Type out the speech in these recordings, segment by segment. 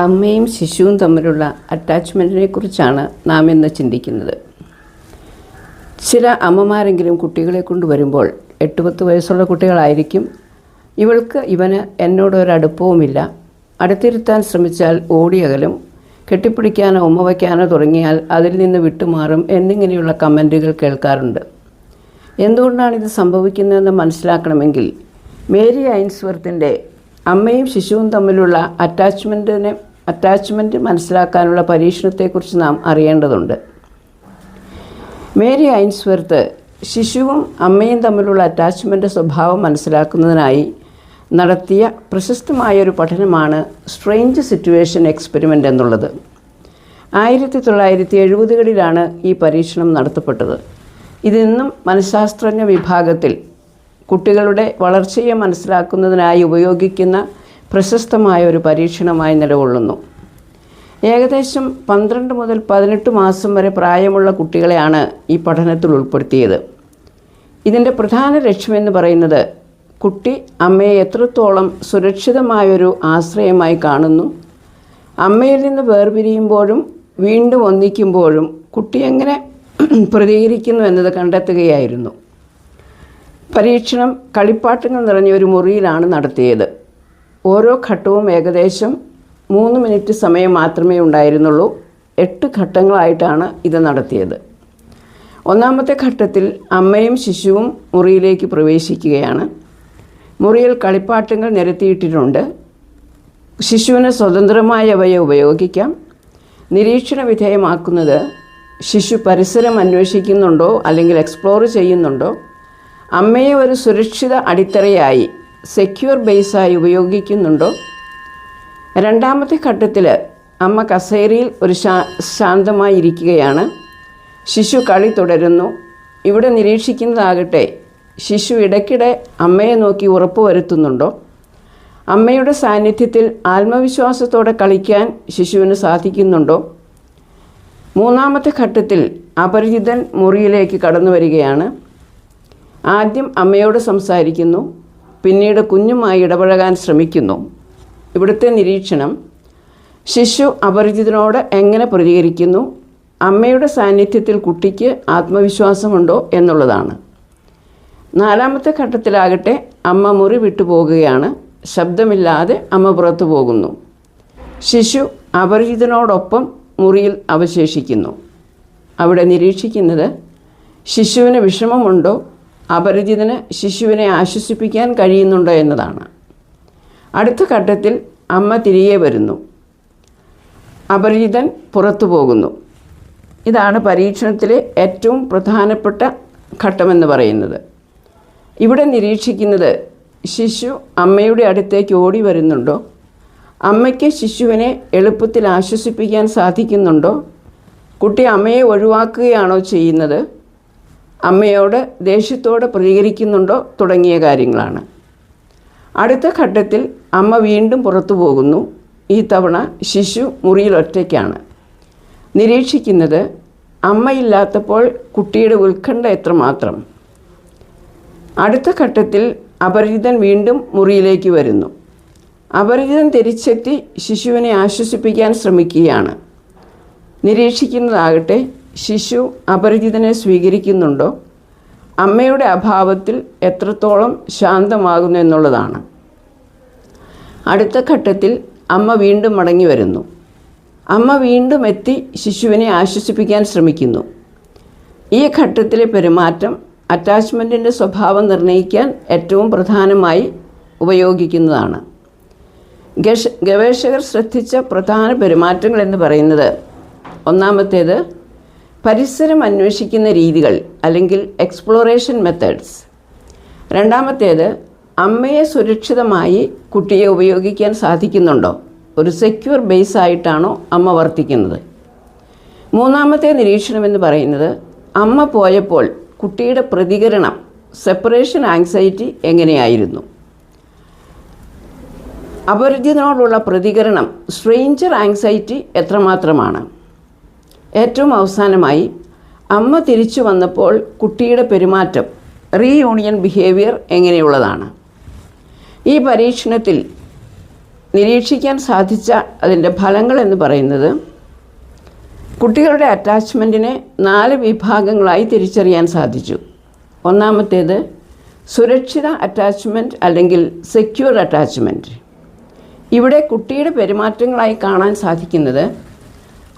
അമ്മയും ശിശുവും തമ്മിലുള്ള അറ്റാച്ച്മെൻറ്റിനെ കുറിച്ചാണ് നാം ഇന്ന് ചിന്തിക്കുന്നത്. ചില അമ്മമാരെങ്കിലും കുട്ടികളെ കൊണ്ടുവരുമ്പോൾ 8-10 വയസ്സുള്ള കുട്ടികളായിരിക്കും. ഇവന് എന്നോടൊരടുപ്പവുമില്ല, അടുത്തിരുത്താൻ ശ്രമിച്ചാൽ ഓടിയകലും, കെട്ടിപ്പിടിക്കാനോ ഉമ്മ വയ്ക്കാനോ തുടങ്ങിയാൽ അതിൽ നിന്ന് വിട്ടുമാറും എന്നിങ്ങനെയുള്ള കമൻറ്റുകൾ കേൾക്കാറുണ്ട്. എന്തുകൊണ്ടാണിത് സംഭവിക്കുന്നതെന്ന് മനസ്സിലാക്കണമെങ്കിൽ മേരി ഐൻസ്വർത്തിൻ്റെ അമ്മയും ശിശുവും തമ്മിലുള്ള അറ്റാച്ച്മെൻറ്റ് മനസ്സിലാക്കാനുള്ള പരീക്ഷണത്തെക്കുറിച്ച് നാം അറിയേണ്ടതുണ്ട്. മേരി ഐൻസ്വർത്ത് ശിശുവും അമ്മയും തമ്മിലുള്ള അറ്റാച്ച്മെൻറ്റ് സ്വഭാവം മനസ്സിലാക്കുന്നതിനായി നടത്തിയ പ്രശസ്തമായൊരു പഠനമാണ് സ്ട്രേഞ്ച് സിറ്റുവേഷൻ എക്സ്പെരിമെൻ്റ് എന്നുള്ളത്. 1970കളിലാണ് ഈ പരീക്ഷണം നടത്തപ്പെട്ടത്. ഇതിന്നും മനഃശാസ്ത്രജ്ഞ വിഭാഗത്തിൽ കുട്ടികളുടെ വളർച്ചയെ മനസ്സിലാക്കുന്നതിനായി ഉപയോഗിക്കുന്ന പ്രശസ്തമായ ഒരു പരീക്ഷണമായി നിലകൊള്ളുന്നു. ഏകദേശം 12 മുതൽ 18 മാസം വരെ പ്രായമുള്ള കുട്ടികളെയാണ് ഈ പഠനത്തിൽ ഉൾപ്പെടുത്തിയത്. ഇതിൻ്റെ പ്രധാന ലക്ഷ്യമെന്ന് പറയുന്നത് കുട്ടി അമ്മയെ എത്രത്തോളം സുരക്ഷിതമായൊരു ആശ്രയമായി കാണുന്നു, അമ്മയിൽ നിന്ന് വേർപിരിയുമ്പോഴും വീണ്ടും ഒന്നിക്കുമ്പോഴും കുട്ടി എങ്ങനെ പ്രതികരിക്കുന്നു എന്നത് കണ്ടെത്തുകയായിരുന്നു. പരീക്ഷണം കളിപ്പാട്ടങ്ങൾ നിറഞ്ഞ ഒരു മുറിയിലാണ് നടത്തിയത്. ഓരോ ഘട്ടവും ഏകദേശം 3 മിനിറ്റ് സമയം മാത്രമേ ഉണ്ടായിരുന്നുള്ളൂ. 8 ഘട്ടങ്ങളായിട്ടാണ് ഇത് നടത്തിയത്. ഒന്നാമത്തെ ഘട്ടത്തിൽ അമ്മയും ശിശുവും മുറിയിലേക്ക് പ്രവേശിക്കുകയാണ്. മുറിയിൽ കളിപ്പാട്ടങ്ങൾ നിരത്തിയിട്ടിട്ടുണ്ട്. ശിശുവിന് സ്വതന്ത്രമായി അവയെ ഉപയോഗിക്കാം. നിരീക്ഷണ വിധേയമാക്കുന്നത് ശിശു പരിസരം അന്വേഷിക്കുന്നുണ്ടോ അല്ലെങ്കിൽ എക്സ്പ്ലോർ ചെയ്യുന്നുണ്ടോ, അമ്മയെ ഒരു സുരക്ഷിത അടിത്തറയായി സെക്യൂർ ബേസായി ഉപയോഗിക്കുന്നുണ്ടോ. രണ്ടാമത്തെ ഘട്ടത്തിൽ അമ്മ കസേരയിൽ ഒരു ശാന്തമായി ഇരിക്കുകയാണ്. ശിശു കളി തുടരുന്നു. ഇവിടെ നിരീക്ഷിക്കുന്നതാകട്ടെ ശിശു ഇടയ്ക്കിടെ അമ്മയെ നോക്കി ഉറപ്പുവരുത്തുന്നുണ്ടോ, അമ്മയുടെ സാന്നിധ്യത്തിൽ ആത്മവിശ്വാസത്തോടെ കളിക്കാൻ ശിശുവിന് സാധിക്കുന്നുണ്ടോ. മൂന്നാമത്തെ ഘട്ടത്തിൽ അപരിചിതൻ മുറിയിലേക്ക് കടന്നു വരികയാണ്. ആദ്യം അമ്മയോട് സംസാരിക്കുന്നു, പിന്നീട് കുഞ്ഞുമായി ഇടപഴകാൻ ശ്രമിക്കുന്നു. ഇവിടുത്തെ നിരീക്ഷണം ശിശു അപരിചിതനോട് എങ്ങനെ പ്രതികരിക്കുന്നു, അമ്മയുടെ സാന്നിധ്യത്തിൽ കുട്ടിക്ക് ആത്മവിശ്വാസമുണ്ടോ എന്നുള്ളതാണ്. നാലാമത്തെ ഘട്ടത്തിലാകട്ടെ അമ്മ മുറി വിട്ടു പോകുകയാണ്. ശബ്ദമില്ലാതെ അമ്മ പുറത്തു പോകുന്നു. ശിശു അപരിചിതനോടൊപ്പം മുറിയിൽ അവശേഷിക്കുന്നു. അവിടെ നിരീക്ഷിക്കുന്നത് ശിശുവിന് വിഷമമുണ്ടോ, അപരിചിതന് ശിശുവിനെ ആശ്വസിപ്പിക്കാൻ കഴിയുന്നുണ്ടോ എന്നതാണ്. അടുത്ത ഘട്ടത്തിൽ അമ്മ തിരികെ വരുന്നു. അപരിചിതൻ പുറത്തു പോകുന്നു. ഇതാണ് പരീക്ഷണത്തിലെ ഏറ്റവും പ്രധാനപ്പെട്ട ഘട്ടമെന്ന് പറയുന്നത്. ഇവിടെ നിരീക്ഷിക്കുന്നത് ശിശു അമ്മയുടെ അടുത്തേക്ക് ഓടി വരുന്നുണ്ടോ, അമ്മയ്ക്ക് ശിശുവിനെ എളുപ്പത്തിൽ ആശ്വസിപ്പിക്കാൻ സാധിക്കുന്നുണ്ടോ, കുട്ടി അമ്മയെ ഒഴിവാക്കുകയാണോ ചെയ്യുന്നത്, അമ്മയോട് ദേഷ്യത്തോടെ പ്രതികരിക്കുന്നുണ്ടോ തുടങ്ങിയ കാര്യങ്ങളാണ്. അടുത്ത ഘട്ടത്തിൽ അമ്മ വീണ്ടും പുറത്തു പോകുന്നു. ഈ തവണ ശിശു മുറിയിൽ ഒറ്റയ്ക്കാണ്. നിരീക്ഷിക്കുന്നത് അമ്മയില്ലാത്തപ്പോൾ കുട്ടിയുടെ ഉത്കണ്ഠ എത്രമാത്രം. അടുത്ത ഘട്ടത്തിൽ അപരിചിതൻ വീണ്ടും മുറിയിലേക്ക് വരുന്നു. അപരിചിതൻ തിരിച്ചെത്തി ശിശുവിനെ ആശ്വസിപ്പിക്കാൻ ശ്രമിക്കുകയാണ്. നിരീക്ഷിക്കുന്നതാകട്ടെ ശിശു അപരിചിതനെ സ്വീകരിക്കുന്നുണ്ടോ, അമ്മയുടെ അഭാവത്തിൽ എത്രത്തോളം ശാന്തമാകുന്നു എന്നുള്ളതാണ്. അടുത്ത ഘട്ടത്തിൽ അമ്മ വീണ്ടും മടങ്ങി വരുന്നു. അമ്മ വീണ്ടും എത്തി ശിശുവിനെ ആശ്വസിപ്പിക്കാൻ ശ്രമിക്കുന്നു. ഈ ഘട്ടത്തിലെ പെരുമാറ്റം അറ്റാച്ച്മെൻറ്റിൻ്റെ സ്വഭാവം നിർണ്ണയിക്കാൻ ഏറ്റവും പ്രധാനമായി ഉപയോഗിക്കുന്നതാണ്. ഗവേഷകർ ശ്രദ്ധിച്ച പ്രധാന പെരുമാറ്റങ്ങൾ എന്ന് പറയുന്നത്, ഒന്നാമത്തേത് പരിസരം അന്വേഷിക്കുന്ന രീതികൾ അല്ലെങ്കിൽ എക്സ്പ്ലോറേഷൻ മെത്തേഡ്സ്. രണ്ടാമത്തേത് അമ്മയെ സുരക്ഷിതമായി കുട്ടിയെ ഉപയോഗിക്കാൻ സാധിക്കുന്നുണ്ടോ, ഒരു സെക്യൂർ ബേസ് ആയിട്ടാണോ അമ്മ വർത്തിക്കുന്നത്. മൂന്നാമത്തെ നിരീക്ഷണം എന്ന് പറയുന്നത് അമ്മ പോയപ്പോൾ കുട്ടിയുടെ പ്രതികരണം, സെപ്പറേഷൻ ആങ്സൈറ്റി എങ്ങനെയായിരുന്നു. അപരിചിതനോടുള്ള പ്രതികരണം, സ്ട്രേഞ്ചർ ആങ്സൈറ്റി എത്രമാത്രമാണ്. ഏറ്റവും അവസാനമായി അമ്മ തിരിച്ചു വന്നപ്പോൾ കുട്ടിയുടെ പെരുമാറ്റം, റീയൂണിയൻ ബിഹേവിയർ എങ്ങനെയുള്ളതാണ്. ഈ പരീക്ഷണത്തിൽ നിരീക്ഷിക്കാൻ സാധിച്ച അതിൻ്റെ ഫലങ്ങൾ എന്ന് പറയുന്നത് കുട്ടികളുടെ അറ്റാച്ച്മെൻറ്റിനെ 4 വിഭാഗങ്ങളായി തിരിച്ചറിയാൻ സാധിച്ചു. ഒന്നാമത്തേത് സുരക്ഷിത അറ്റാച്ച്മെൻറ്റ് അല്ലെങ്കിൽ സെക്യൂർ അറ്റാച്ച്മെൻറ്റ്. ഇവിടെ കുട്ടിയുടെ പെരുമാറ്റങ്ങളായി കാണാൻ സാധിക്കുന്നത്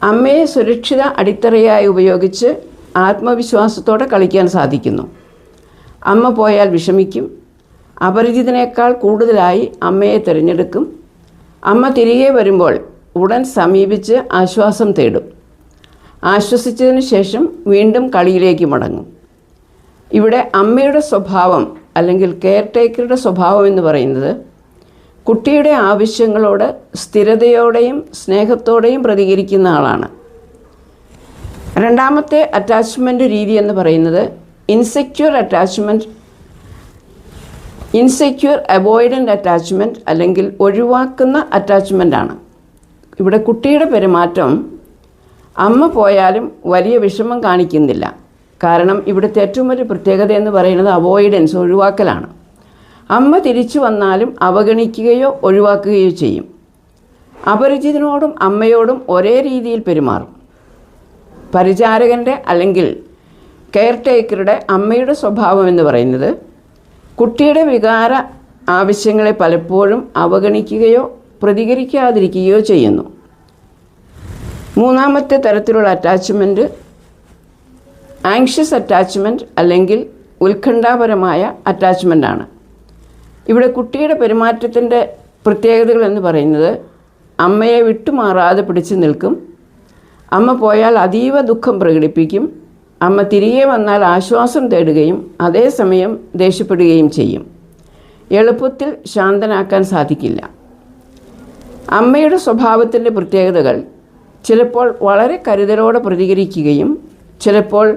അമ്മയെ സുരക്ഷിത അടിത്തറയായി ഉപയോഗിച്ച് ആത്മവിശ്വാസത്തോടെ കളിക്കാൻ സാധിക്കുന്നു. അമ്മ പോയാൽ വിഷമിക്കും, അപരിചിതനേക്കാൾ കൂടുതലായി അമ്മയെ തിരഞ്ഞെടുക്കും. അമ്മ തിരികെ വരുമ്പോൾ ഉടൻ സമീപിച്ച് ആശ്വാസം തേടും. ആശ്വസിച്ചതിന് ശേഷം വീണ്ടും കളിയിലേക്ക് മടങ്ങും. ഇവിടെ അമ്മയുടെ സ്വഭാവം അല്ലെങ്കിൽ കെയർ ടേക്കറുടെ സ്വഭാവം എന്ന് പറയുന്നത് കുട്ടിയുടെ ആവശ്യങ്ങളോട് സ്ഥിരതയോടെയും സ്നേഹത്തോടെയും പ്രതികരിക്കുന്ന ആളാണ്. രണ്ടാമത്തെ അറ്റാച്ച്മെൻറ്റ് രീതി എന്ന് പറയുന്നത് ഇൻസെക്യൂർ അവോയ്ഡൻ്റ് അറ്റാച്ച്മെൻറ്റ് അല്ലെങ്കിൽ ഒഴിവാക്കുന്ന അറ്റാച്ച്മെൻ്റാണ്. ഇവിടെ കുട്ടിയുടെ പെരുമാറ്റം അമ്മ പോയാലും വലിയ വിഷമം കാണിക്കുന്നില്ല. കാരണം ഇവിടുത്തെ ഏറ്റവും വലിയ പ്രത്യേകത എന്ന് പറയുന്നത് അവോയ്ഡൻസ്, ഒഴിവാക്കലാണ്. അമ്മ തിരിച്ചു വന്നാലും അവഗണിക്കുകയോ ഒഴിവാക്കുകയോ ചെയ്യും. അപരിചിതനോടും അമ്മയോടും ഒരേ രീതിയിൽ പെരുമാറും. പരിചാരകൻ്റെ അല്ലെങ്കിൽ കെയർ ടേക്കറുടെ അമ്മയുടെ സ്വഭാവം എന്ന് പറയുന്നത് കുട്ടിയുടെ വികാര ആവശ്യങ്ങളെ പലപ്പോഴും അവഗണിക്കുകയോ പ്രതികരിക്കാതിരിക്കുകയോ ചെയ്യുന്നു. മൂന്നാമത്തെ തരത്തിലുള്ള അറ്റാച്ച്മെൻറ്റ് ആങ്ഷ്യസ് അറ്റാച്ച്മെൻറ്റ് അല്ലെങ്കിൽ ഉത്കണ്ഠാപരമായ അറ്റാച്ച്മെൻ്റാണ്. ഇവിടെ കുട്ടിയുടെ പെരുമാറ്റത്തിൻ്റെ പ്രത്യേകതകൾ എന്ന് പറയുന്നത് അമ്മയെ വിട്ടുമാറാതെ പിടിച്ചു നിൽക്കും. അമ്മ പോയാൽ അതീവ ദുഃഖം പ്രകടിപ്പിക്കും. അമ്മ തിരികെ വന്നാൽ ആശ്വാസം തേടുകയും അതേസമയം ദേഷ്യപ്പെടുകയും ചെയ്യും. എളുപ്പത്തിൽ ശാന്തനാക്കാൻ സാധിക്കില്ല. അമ്മയുടെ സ്വഭാവത്തിൻ്റെ പ്രത്യേകതകൾ ചിലപ്പോൾ വളരെ കരുതലോടെ പ്രതികരിക്കുകയും ചിലപ്പോൾ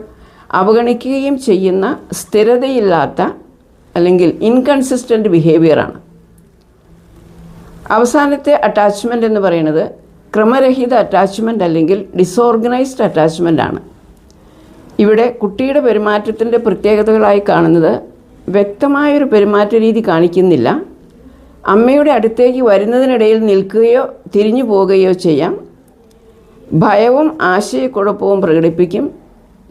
അവഗണിക്കുകയും ചെയ്യുന്ന സ്ഥിരതയില്ലാത്ത അല്ലെങ്കിൽ ഇൻകൺസിസ്റ്റൻ്റ് ബിഹേവിയറാണ്. അവസാനത്തെ അറ്റാച്ച്മെൻ്റ് എന്ന് പറയുന്നത് ക്രമരഹിത അറ്റാച്ച്മെൻ്റ് അല്ലെങ്കിൽ ഡിസോർഗനൈസ്ഡ് അറ്റാച്ച്മെൻ്റ് ആണ്. ഇവിടെ കുട്ടിയുടെ പെരുമാറ്റത്തിൻ്റെ പ്രത്യേകതകളായി കാണുന്നത് വ്യക്തമായൊരു പെരുമാറ്റ രീതി കാണിക്കുന്നില്ല. അമ്മയുടെ അടുത്തേക്ക് വരുന്നതിനിടയിൽ നിൽക്കുകയോ തിരിഞ്ഞു പോവുകയോ ചെയ്യാം. ഭയവും ആശയക്കുഴപ്പവും പ്രകടിപ്പിക്കും.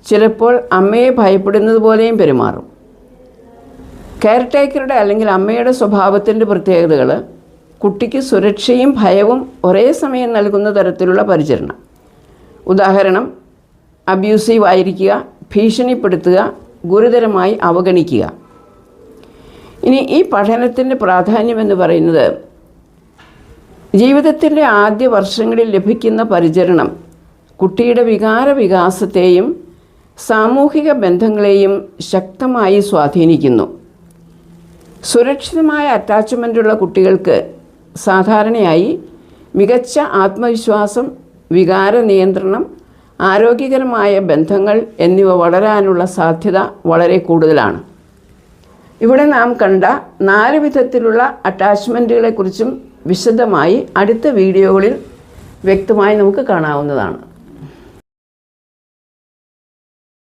ചിലപ്പോൾ അമ്മയെ ഭയപ്പെടുന്നത് പോലെയും പെരുമാറും. കെയർ ടേക്കറുടെ അല്ലെങ്കിൽ അമ്മയുടെ സ്വഭാവത്തിൻ്റെ പ്രത്യേകതകൾ കുട്ടിക്ക് സുരക്ഷയും ഭയവും ഒരേ സമയം നൽകുന്ന തരത്തിലുള്ള പരിചരണം. ഉദാഹരണം, അബ്യൂസീവ് ആയിരിക്കുക, ഭീഷണിപ്പെടുത്തുക, ഗുരുതരമായി അവഗണിക്കുക. ഇനി ഈ പഠനത്തിൻ്റെ പ്രാധാന്യമെന്ന് പറയുന്നത് ജീവിതത്തിൻ്റെ ആദ്യ വർഷങ്ങളിൽ ലഭിക്കുന്ന പരിചരണം കുട്ടിയുടെ വികാസത്തെയും സാമൂഹിക ബന്ധങ്ങളെയും ശക്തമായി സ്വാധീനിക്കുന്നു. സുരക്ഷിതമായ അറ്റാച്ച്മെൻറ്റുള്ള കുട്ടികൾക്ക് സാധാരണയായി മികച്ച ആത്മവിശ്വാസം, വികാര നിയന്ത്രണം, ആരോഗ്യകരമായ ബന്ധങ്ങൾ എന്നിവ വളരാനുള്ള സാധ്യത വളരെ കൂടുതലാണ്. ഇവിടെ നാം കണ്ട 4 വിധത്തിലുള്ള അറ്റാച്ച്മെൻറ്റുകളെക്കുറിച്ചും വിശദമായി അടുത്ത വീഡിയോകളിൽ വ്യക്തമായി നമുക്ക് കാണാവുന്നതാണ്.